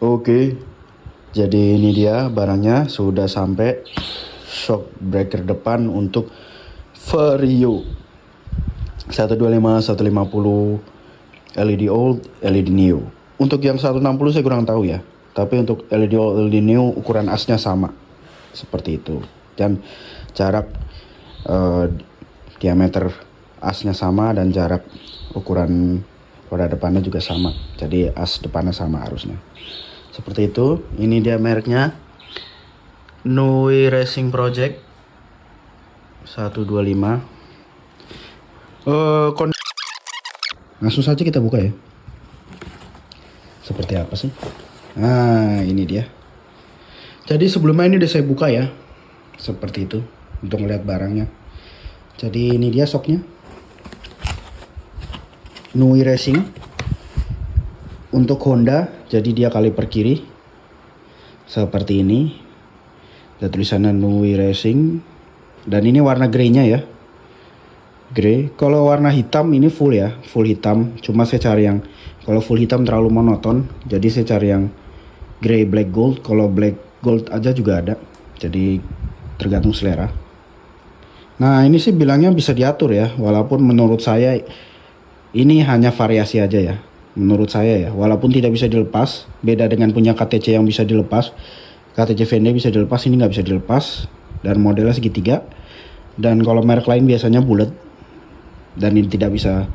Oke, jadi ini dia barangnya sudah sampai, shock breaker depan untuk Vario 125, 150, LED old, LED new. Untuk yang 160 saya kurang tahu ya. Tapi untuk LED old, LED new ukuran asnya sama. Seperti itu. Dan jarak diameter asnya sama dan jarak ukuran roda depannya juga sama. Jadi as depannya sama arusnya. Seperti itu. Ini dia mereknya Nui Racing Project 125. Langsung saja kita buka ya. Seperti apa sih? Nah, ini dia. Jadi sebelumnya ini udah saya buka ya. Seperti itu untuk melihat barangnya. Jadi ini dia shocknya. Nui Racing untuk Honda. Jadi dia kaliper kiri. Seperti ini. Ada tulisannya Nui Racing. Dan ini warna grey-nya ya. Grey. Kalau warna hitam ini full ya, full hitam. Cuma saya cari yang, kalau full hitam terlalu monoton, jadi saya cari yang grey black gold. Kalau black gold aja juga ada, jadi tergantung selera. Nah ini sih bilangnya bisa diatur ya, walaupun menurut saya ini hanya variasi aja ya. Menurut saya ya, walaupun tidak bisa dilepas, beda dengan punya KTC yang bisa dilepas. KTC VND bisa dilepas, ini nggak bisa dilepas, dan modelnya segitiga. Dan kalau merek lain biasanya bulat, dan ini tidak bisa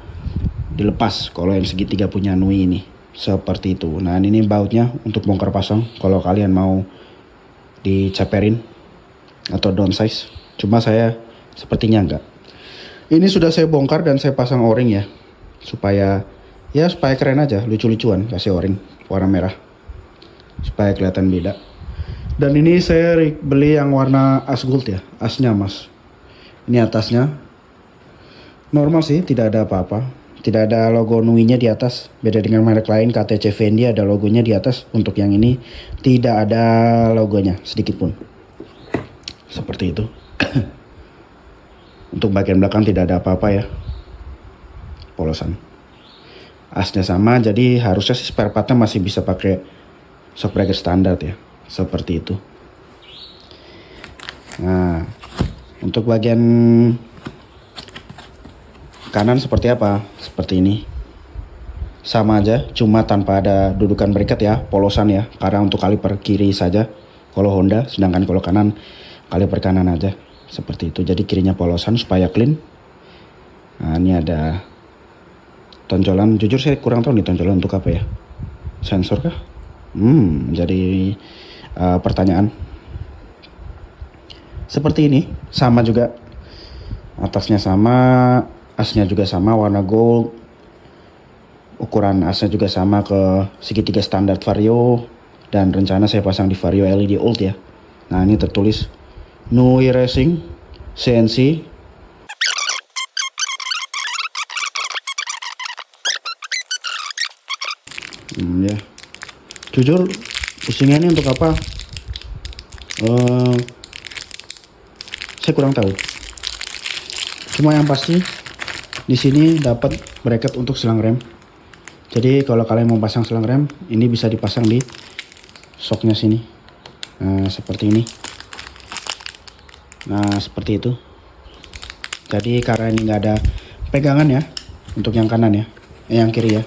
dilepas kalau yang segitiga punya Nui ini. Seperti itu. Nah ini bautnya untuk bongkar pasang kalau kalian mau diceperin atau downsize. Cuma saya sepertinya enggak. Ini sudah saya bongkar dan saya pasang o-ring ya, supaya keren aja, lucu-lucuan. Kasih o-ring warna merah supaya kelihatan beda. Dan ini saya beli yang warna as gold ya, asnya mas. Ini atasnya normal sih, tidak ada apa-apa. Tidak ada logo Nui-nya di atas. Beda dengan merek lain, KTC VND ada logonya di atas. Untuk yang ini tidak ada logonya sedikit pun. Seperti itu. Untuk bagian belakang tidak ada apa-apa ya. Polosan. Asnya sama, jadi harusnya sih spare partnya masih bisa pakai shock breaker standar ya. Seperti itu. Nah, untuk bagian kanan seperti apa? Seperti ini. Sama aja, cuma tanpa ada dudukan bracket ya, polosan ya. Karena untuk kaliper kiri saja kalau Honda, sedangkan kalau kanan kaliper kanan aja. Seperti itu. Jadi kirinya polosan supaya clean. Nah, ini ada tonjolan. Jujur saya kurang tahu nih tonjolan untuk apa ya. Sensor kah? Jadi pertanyaan. Seperti ini, sama juga. Atasnya sama, asnya juga sama warna gold. Ukuran asnya juga sama ke segitiga standar Vario. Dan rencana saya pasang di Vario LED old ya. Nah ini tertulis Nui Racing CNC. Ya. Jujur pusingnya ini untuk apa? Saya kurang tahu. Cuma yang pasti di sini dapat bracket untuk selang rem. Jadi kalau kalian mau pasang selang rem, ini bisa dipasang di shocknya sini. Nah, seperti ini. Nah, seperti itu. Jadi karena ini nggak ada pegangan ya untuk yang kanan ya, yang kiri ya.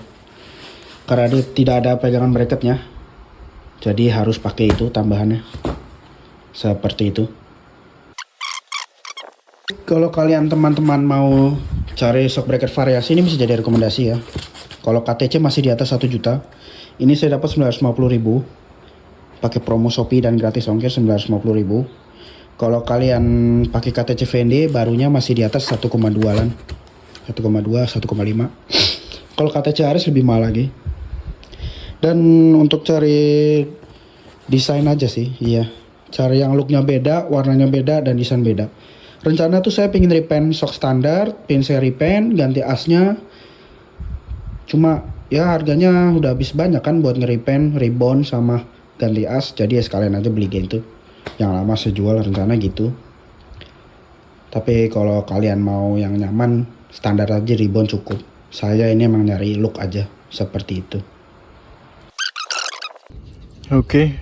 Karena tidak ada pegangan bracketnya, jadi harus pakai itu tambahannya. Seperti itu. Kalau kalian teman-teman mau cari shock breaker variasi, ini bisa jadi rekomendasi ya. Kalau KTC masih di atas 1 juta. Ini saya dapat 950.000. Pakai promo Shopee dan gratis ongkir 950.000. Kalau kalian pakai KTC VND barunya masih di atas 1,2 lan. 1,2, 1,5. Kalau KTC Aris lebih mahal lagi. Dan untuk cari desain aja sih, iya. Cari yang looknya beda, warnanya beda, dan desain beda. Rencana tuh saya pengen repaint shock standar, pengen saya repaint, ganti asnya. Cuma ya harganya udah habis banyak kan buat nge-repaint, rebound sama ganti as. Jadi ya sekalian aja beli gitu. Yang lama saya jual, rencana gitu. Tapi kalau kalian mau yang nyaman, standar aja rebound cukup. Saya ini emang nyari look aja seperti itu. Oke.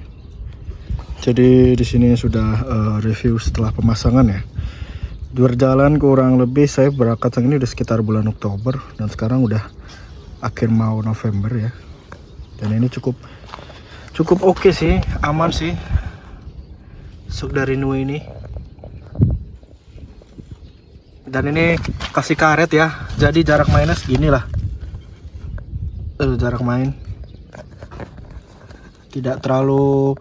Jadi di sini sudah review setelah pemasangan ya. Berjalan kurang lebih, saya berangkat ini udah sekitar bulan Oktober dan sekarang udah akhir mau November ya. Dan ini cukup oke sih, aman sih. Sok dari Nui ini. Dan ini kasih karet ya. Jadi jarak mainnya segini lah. Jarak main. Tidak terlalu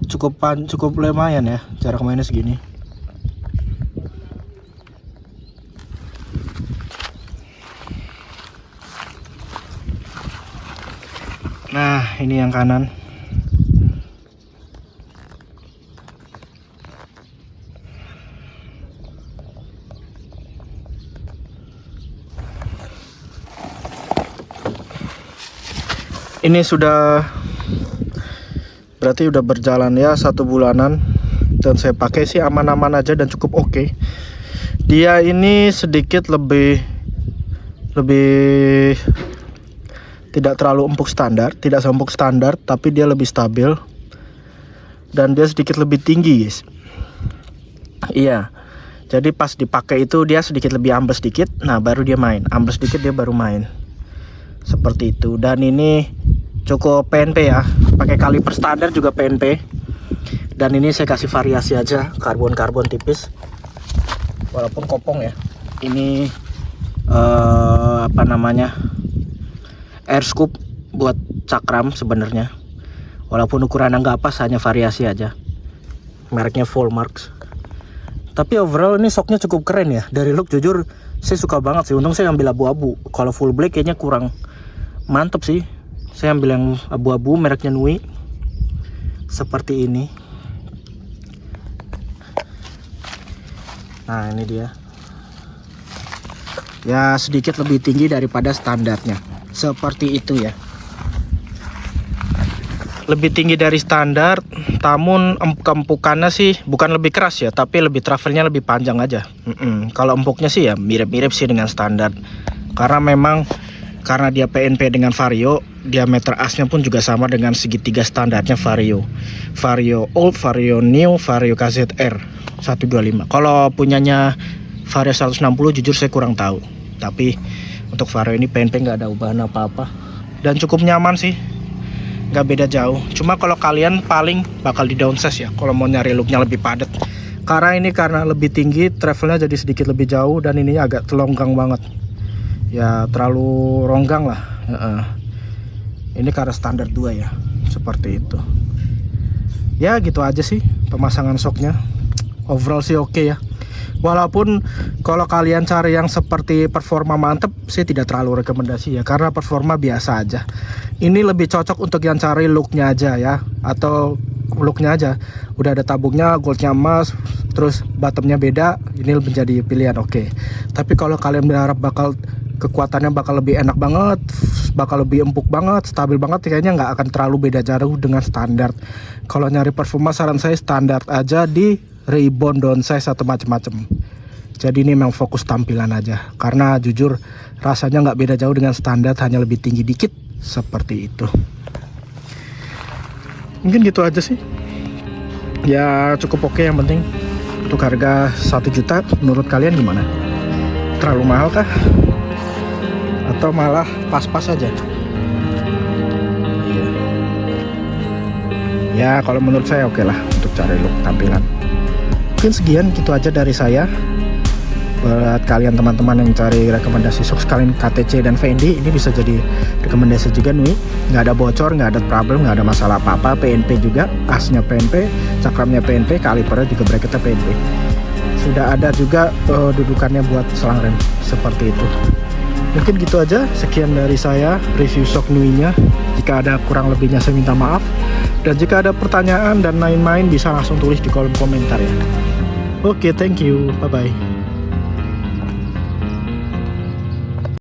cukup lumayan ya, jarak mainnya segini. Nah, ini yang kanan. Ini sudah berarti udah berjalan ya 1 bulanan dan saya pakai sih aman-aman aja dan cukup oke. Dia ini sedikit lebih tidak terlalu empuk standar, tidak seempuk standar, tapi dia lebih stabil dan dia sedikit lebih tinggi, guys. Iya. Jadi pas dipakai itu dia sedikit lebih ambles sedikit, nah baru dia main. Ambles sedikit dia baru main. Seperti itu. Dan ini cukup PNP ya, pakai kaliper standar juga PNP. Dan ini saya kasih variasi aja, karbon tipis, walaupun kopong ya. Ini apa namanya, air scoop buat cakram sebenarnya, walaupun ukurannya nggak pas, hanya variasi aja. Mereknya Fullmarks. Tapi overall ini shocknya cukup keren ya. Dari look jujur saya suka banget sih. Untung saya ambil abu-abu. Kalau full black kayaknya kurang mantep sih. Saya ambil yang abu-abu mereknya Nui. Seperti ini. Nah, ini dia. Ya, sedikit lebih tinggi daripada standarnya. Seperti itu ya. Lebih tinggi dari standar, namun empukannya sih bukan lebih keras ya, tapi lebih travelnya lebih panjang aja. Kalau empuknya sih ya mirip-mirip sih dengan standar. Karena dia PNP dengan Vario, diameter asnya pun juga sama dengan segitiga standarnya Vario. Vario Old, Vario New, Vario KZR 125. Kalau punyanya Vario 160 jujur saya kurang tahu. Tapi untuk Vario ini PNP nggak ada ubahan apa-apa. Dan cukup nyaman sih. Nggak beda jauh. Cuma kalau kalian paling bakal di downsize ya kalau mau nyari looknya lebih padat. Karena lebih tinggi, travelnya jadi sedikit lebih jauh dan ini agak telonggang banget. Ya terlalu ronggang lah. Ini karena standar 2 ya, seperti itu. Ya gitu aja sih pemasangan shocknya. Overall sih oke ya. Walaupun kalau kalian cari yang seperti performa mantep, saya tidak terlalu rekomendasi ya, karena performa biasa aja. Ini lebih cocok untuk yang cari looknya aja ya, atau looknya aja. Udah ada tabungnya, goldnya emas, terus bottomnya beda, ini menjadi pilihan oke. Tapi kalau kalian berharap kekuatannya bakal lebih enak banget, bakal lebih empuk banget, stabil banget, kayaknya nggak akan terlalu beda jauh dengan standar. Kalau nyari performa, saran saya standar aja di Reebok, downsize atau macem-macem. Jadi ini memang fokus tampilan aja, karena jujur rasanya nggak beda jauh dengan standar, hanya lebih tinggi dikit, seperti itu. Mungkin gitu aja sih ya, cukup oke. Yang penting untuk harga 1 juta menurut kalian gimana? Terlalu mahal kah? Atau malah pas-pas aja? Ya kalau menurut saya oke lah untuk cari look tampilan. Mungkin sekian gitu aja dari saya. Buat kalian teman-teman yang cari rekomendasi shock sekalian KTC dan Fendi, ini bisa jadi rekomendasi juga Nui. Nggak ada bocor, nggak ada problem, nggak ada masalah apa-apa. PNP juga, asnya PNP, cakramnya PNP, kalipernya juga bracketnya PNP. Sudah ada juga dudukannya buat selang rem, seperti itu. Mungkin gitu aja, sekian dari saya review shock Nui-nya. Jika ada kurang lebihnya saya minta maaf. Dan jika ada pertanyaan dan lain-lain bisa langsung tulis di kolom komentar ya. Oke, thank you, bye-bye.